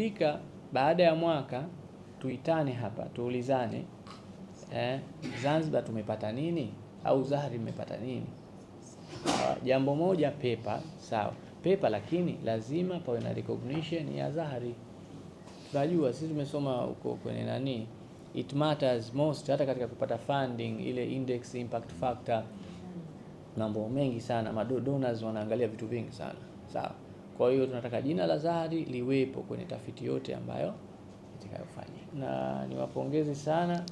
Fika baada ya mwaka tuitane hapa tuulizane, Zanzibar tumepata nini au Zahri imepata nini? Jambo moja pepa, sawa pepa, lakini lazima pawe na recognition ya Zahri. Tunajua sisi tumesoma huko kwenye nani, it matters most hata katika kupata funding, ile index impact factor, mambo mengi sana, donors wanaangalia vitu vingi sana, sawa. Kwa hiyo tunataka jina la Zahri liwepo kwenye tafiti yote ambayo itakayofanya, na niwapongeze sana,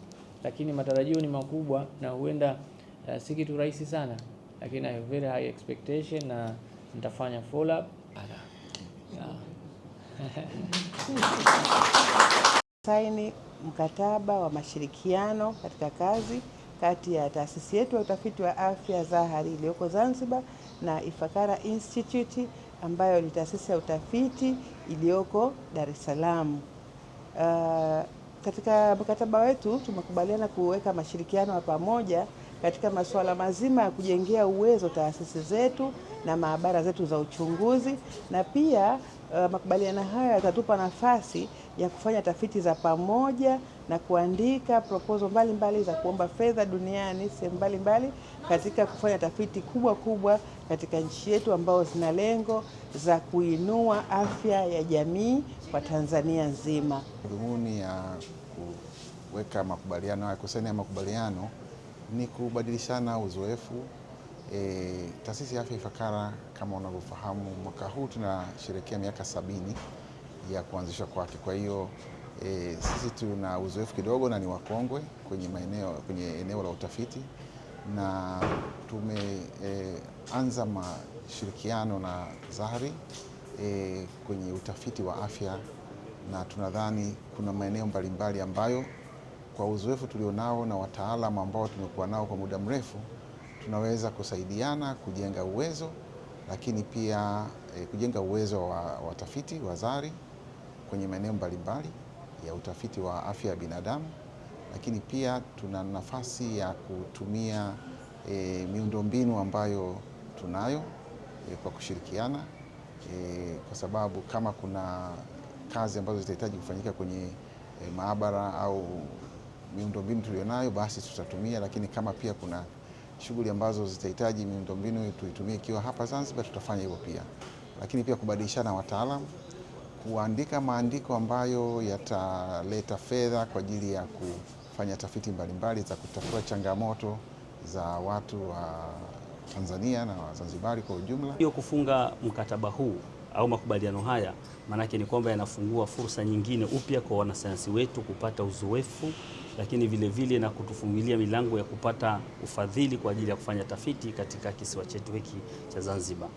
lakini matarajio ni makubwa na huenda si kitu rahisi sana, lakini I have very high expectation na nitafanya follow up. Saini mkataba wa mashirikiano katika kazi kati ya taasisi yetu ya utafiti wa afya Zahri iliyoko Zanzibar na Ifakara Institute ambayo ni taasisi ya utafiti iliyoko Dar es Salaam. Katika mkataba wetu tumekubaliana kuweka mashirikiano ya pamoja katika masuala mazima ya kujengea uwezo taasisi zetu na maabara zetu za uchunguzi, na pia makubaliano haya yatatupa nafasi ya kufanya tafiti za pamoja na kuandika proposal mbalimbali za kuomba fedha duniani sehemu mbalimbali katika kufanya tafiti kubwa katika nchi yetu ambao zina lengo za kuinua afya ya jamii kwa Tanzania nzima. Dhumuni ya kuweka makubaliano haya, kusaini makubaliano ni kubadilishana uzoefu. Taasisi ya Afya Ifakara kama unavyofahamu, mwaka huu tunasherehekea miaka 70 ya kuanzishwa kwake. Kwa hiyo sisi tuna uzoefu kidogo na ni wakongwe kwenye eneo la utafiti, na tumeanza mashirikiano na Zahri kwenye utafiti wa afya, na tunadhani kuna maeneo mbalimbali ambayo kwa uzoefu tulionao na wataalamu ambao tumekuwa nao kwa muda mrefu tunaweza kusaidiana kujenga uwezo, lakini pia kujenga uwezo wa watafiti wa Zahri kwenye maeneo mbalimbali ya utafiti wa afya ya binadamu, lakini pia tuna nafasi ya kutumia miundombinu ambayo tunayo kwa kushirikiana, kwa sababu kama kuna kazi ambazo zitahitaji kufanyika kwenye maabara au miundombinu tulionayo basi tutatumia, lakini kama pia kuna shughuli ambazo zitahitaji miundombinu tuitumie ikiwa hapa Zanzibar tutafanya hivyo pia, lakini pia kubadilishana wataalamu, kuandika maandiko ambayo yataleta fedha kwa ajili ya kufanya tafiti mbalimbali za kutatua changamoto za watu wa Tanzania na Wazanzibari kwa ujumla. Hiyo kufunga mkataba huu au makubaliano haya maanake ni kwamba yanafungua fursa nyingine upya kwa wanasayansi wetu kupata uzoefu, lakini vile na kutufungulia milango ya kupata ufadhili kwa ajili ya kufanya tafiti katika kisiwa chetu hiki cha Zanzibar.